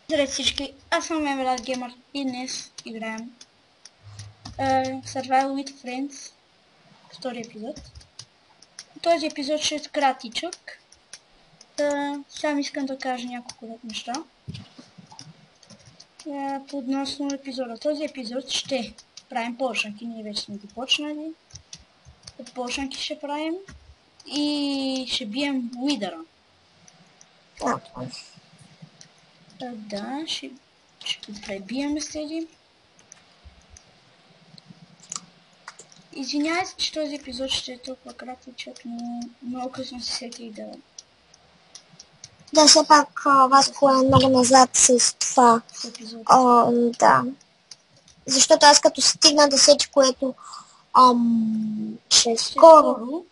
Здравейте всички, аз съм Мемелад Геймър и днес играем Survival with Friends, втори епизод. Този епизод ще е кратичък. Сега искам да кажа няколко неща относно епизода. Този епизод ще правим почнати, ние вече сме ги почнали. От почнати ще правим и ще бием уидъра. Да, ще го пребием след. Извинявай се, че този епизод ще е толкова кратичък, но много късно се сетих да... Да, все пак Васко е много назад с това. Да. Защото аз като стигна да сечи, което ще е скоро.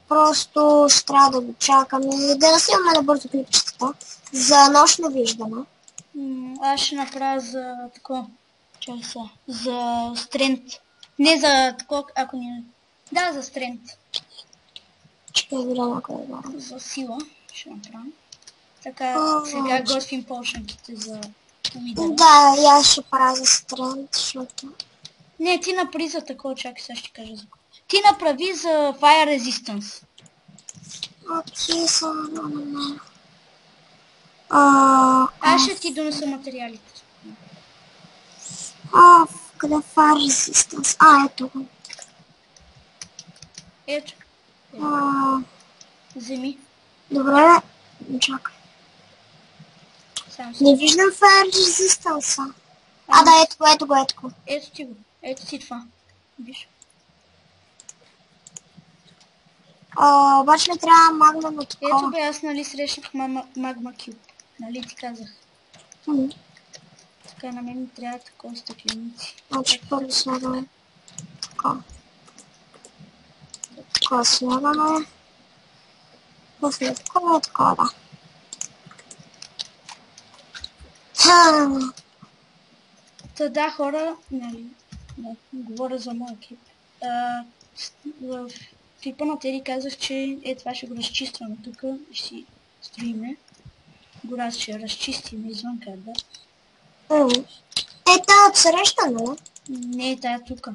Просто ще трябва да го чакам и да насилваме на бързо клипчетата. За нощно виждане. Аз ще направя за такова. За стрент. Не за такова, ако не... Да, за стрент. Чакай, видя някой да. За сила ще направя. Така, сега готвим почнаките за уидъра. Да, и аз ще правя за стрент, защото... Не, ти направи за такова, чакай, сега ще кажа за... Ти направи за Fire Resistance. Окей, само на мен. Аз ще ти донеса материалите. Къде Fire Resistance? Ето го. Ето. Вземи. Добре, чакай. Не виждам Fire Resistance. Да, ето го. Ето ти го. Ето ти това. Виж. Обаче не трябва магма на такова. Ето бе, аз нали срещнах магма кюб. Нали ти казах. Така на мен трябва такова стъкленици. Значи първо слагаме така. Така слагаме. После такова, да. Да, хора, нали, говоря за моя екип. В клипа на Тери казах, че това ще го разчистваме тук и ще си строиме. Гора ще разчистим извън карда. Тая отсреща, нали? Не, тая тук.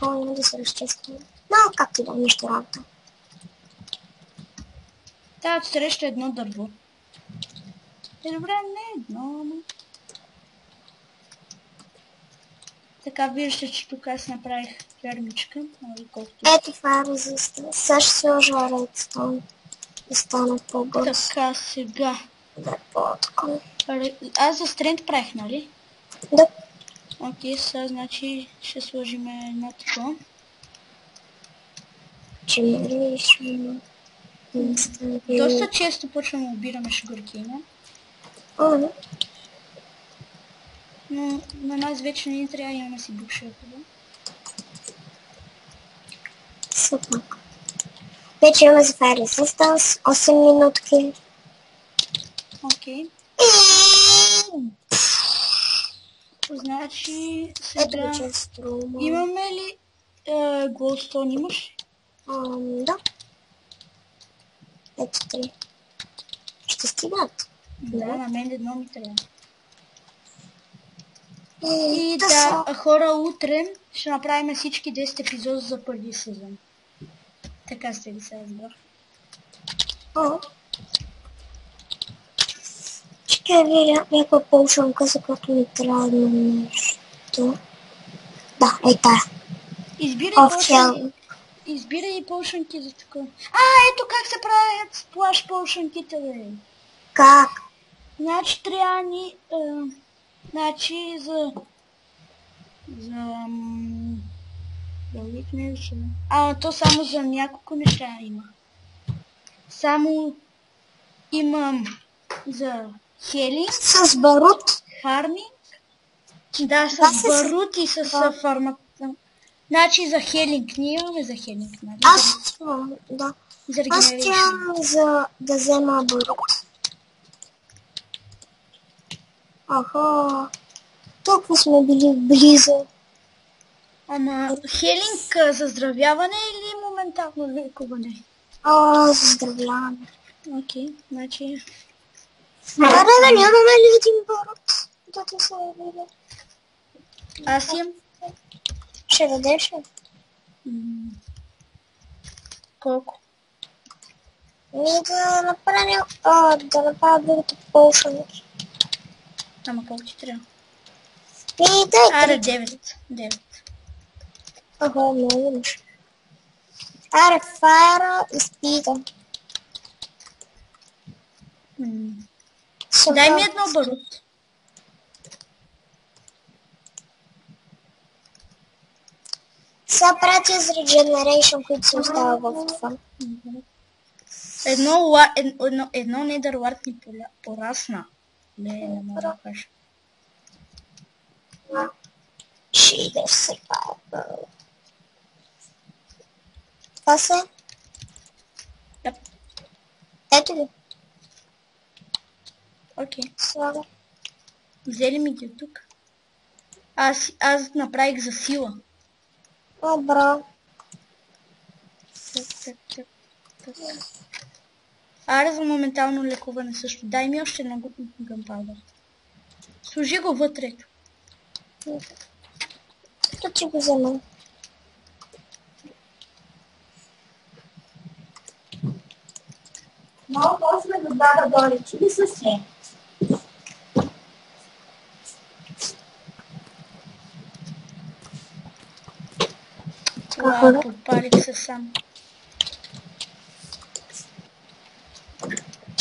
Не да се разчистваме. Но както да, нищо работа. Тая отсреща едно дърво. Добре, не едно, но... Така виждате, че тук аз направих фермичка. Ето това е резистен. Сега ще сложа редстон. Да стане по-бързо. Така, сега. Да, по-такова. Аз за стрент правих, нали? Да. Окей, сега значи ще сложим едно такова. Че не Доста често почваме да обираме шугъркейна. Но на нас вече не трябва да имаме си букшелкове. Супер. Вече имаме за Fire Resistance 8 минутки. Окей. Значи сега имаме ли Glowstone имаш? Да. Ето 3. Ще стигнат. Да, на мен едно ми трябва. И да, хора, утре ще направим всички 10 епизода за първи сезон. Така сте ли се разбрах? Ще видя някаква полшанка, за която ми трябва нещо. Да, тая. Избирай полшанки за такова. Ето как се правят сплаш полшанките, бе. Как? Значи трябва ни... Значи за... То само за няколко неща има. Само имам за хелинг. С барут? Фарминг. Да, с барут и с фармата. Значи за хелинг. Ние имаме за хелинг. Аз да. Аз имам за да взема барут. Толкова сме били близо. Ама хелинг за здравяване или моментално лекуване? За здравяване. Окей, значи Аре, нямаме ли един барут? Да те се видя. Аз имам. Ще дадеш ли? Колко? Да направя... да направя другото полшането. Ама колко ти трябва? Дай Аре, 3. 9. Ага, много имаш. Аре, фара и спида. Дай ми едно барут. Сега пратя за Regeneration, които се остава в това. Едно недърлард ни порасна. Не мога да кажа. She the survivor. Това се? Да. Ето ли? Окей. Слага. Взели ми ги от тук. Аз направих за сила. Добро. Так. Аре за моментално лекуване също. Дай ми още едно гъмпалдър. Сложи го вътре. Ето ти го взема. Много после да дада долечи ли са се? Подпалих се сам.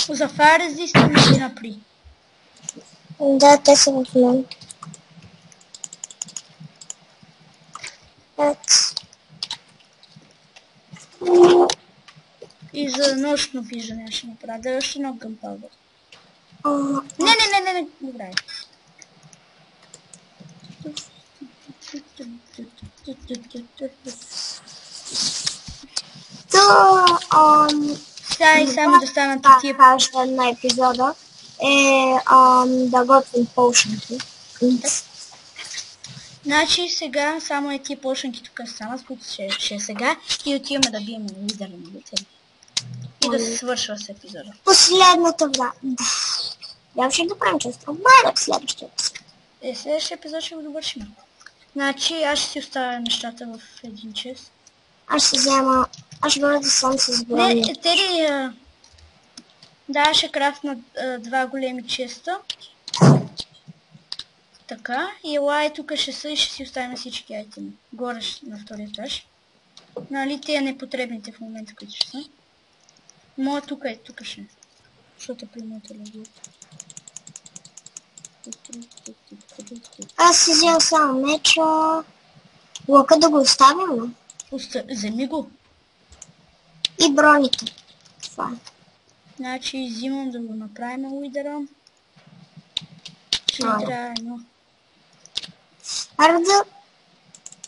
За Fire Resist ги напри. Да, те са в мен. И за нощно виждане ще направя. Да още едно гъмпалдър. Не. Добре. Сега и само да станат тия кажа на епизода да готвим полшенки. Значи сега само е тия полшенки тук само, с които ще е сега и отиваме да бием на лидера на лице. И да се свършва с епизода. Последната вда. Да, ще да правим често. Майна следващия епизод. Следващия епизод ще го довършим. Значи аз ще си оставя нещата в един час. Аз ще взема... Аз ще бъда сам с броня. Не, Тери... Да, ще крафтна 2 големи честа. Така, и елай тук ще са и ще си оставим всички айтеми. Горе на втория етаж. Нали, те непотребните в момента, които ще са. Моя тук ще. Защото при моята легла. Аз си взел само меча. Лъка да го оставим, ли? Вземи го. И броните. Това. Значи взимам да го направим уидера. Ще ни трябва едно. Аре да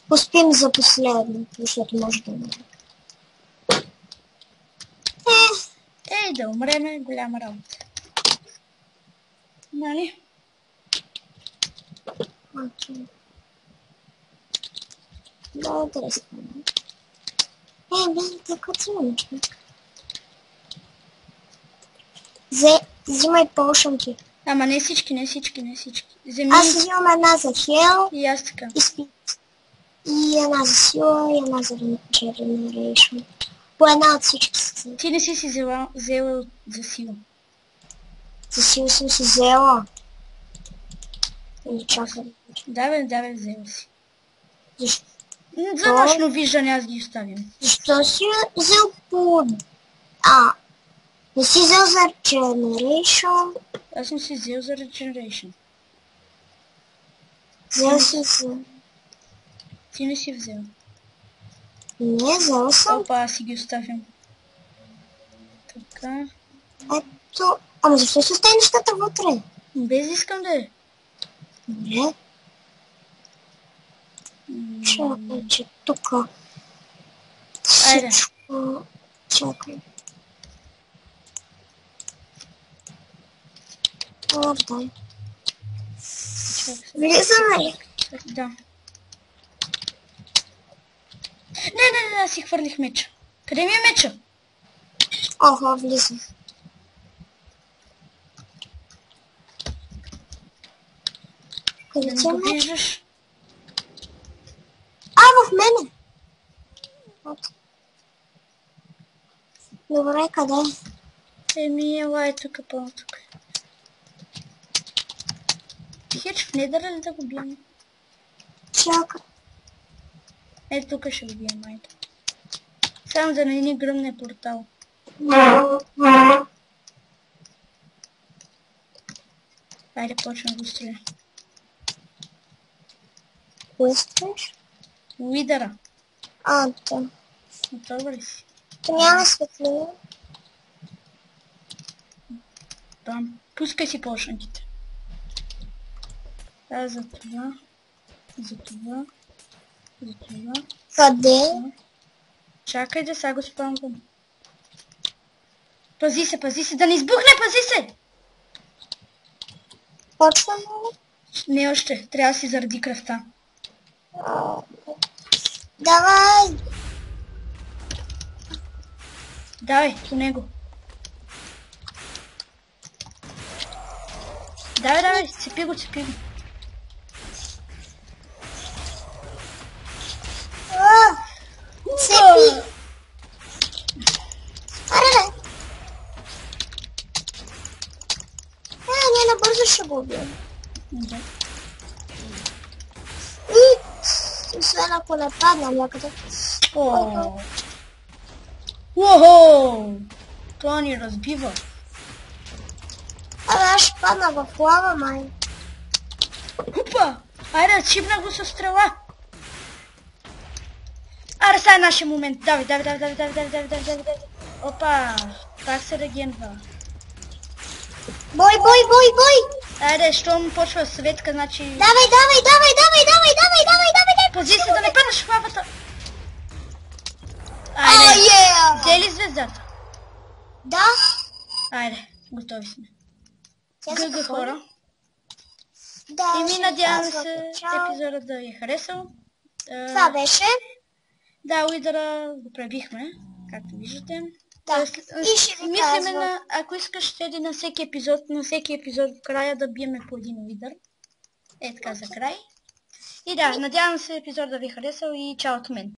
успим за последно, защото може да умрем. Да умреме, голяма работа. Нали? Окей. Да, интересно. Видите, какво имаш? Взимай полшанки. Ама не всички. Вземи... Аз взимам една за хел. И аз така. И спит. И една за сила, и една за Regeneration. По една от всички си. Ти не си взела за сила. За сила съм си взела. И чакай. Да бе, взела си. Защо? За нощно виждане аз ги оставям. Защо си взел по... не си взел за Regeneration? Аз съм си взел за Regeneration. Взел си за... Ти не си взел. Не, взел съм. Опа, аз си ги оставям. Така. Ето... Ама защо си остави нещата вътре? Без искам да е. Добре. Чакай, тука. Айде. Чакай. Дай. Влизаме ли? Да. Не, аз си хвърлих меча. Къде ми е меча? Охо, влизам. Къде Да ти не е го меч? виждаш. В мене. Ето. Добре, къде? Еми, елай тук, по-тук. Хич в недъра ли да го бием? Чакай. Ето тук ще го бием, майто. Само да не ни гръмне портал. Айде, почвам го стреля. Кое стоиш? Уидъра. Да. Готова ли си? То няма светлина. Там. Пускай си почнатите. За това. За това. За това. Къде? Чакай да сега го спамвам. Пази се, да не избухне, пази се! Почваме ли? Не още, трябва да си заради кръвта. Давай! Давай, по него. Давай, цепи го. Цепи! Аре, бе! Ние набързо ще го убием. Да. Освен ако не падна някъде. Уохо! Това ни разбива. Аз ще падна в лава, май. Хупа! Айде, чипна го със стрела. Аре, сега е нашия момент. Давай. Опа! Так се регенва. Бой! Айде, щом почва светка, значи... Давай! Пази се да не паднеш в лавата. Айде, взели звездата. Да? Айде, готови сме. Тя Гъга хора. Да, И ми ще надявам казва се чао. епизодът да ви е харесал. Това беше. Да, уидъра го пребихме, както виждате. Да. И ще ви Мислиме казвам. ако искаш ще на всеки епизод в края да биеме по един уидър. Е така за край. И да, надявам се епизод да ви е харесал и чао от мен.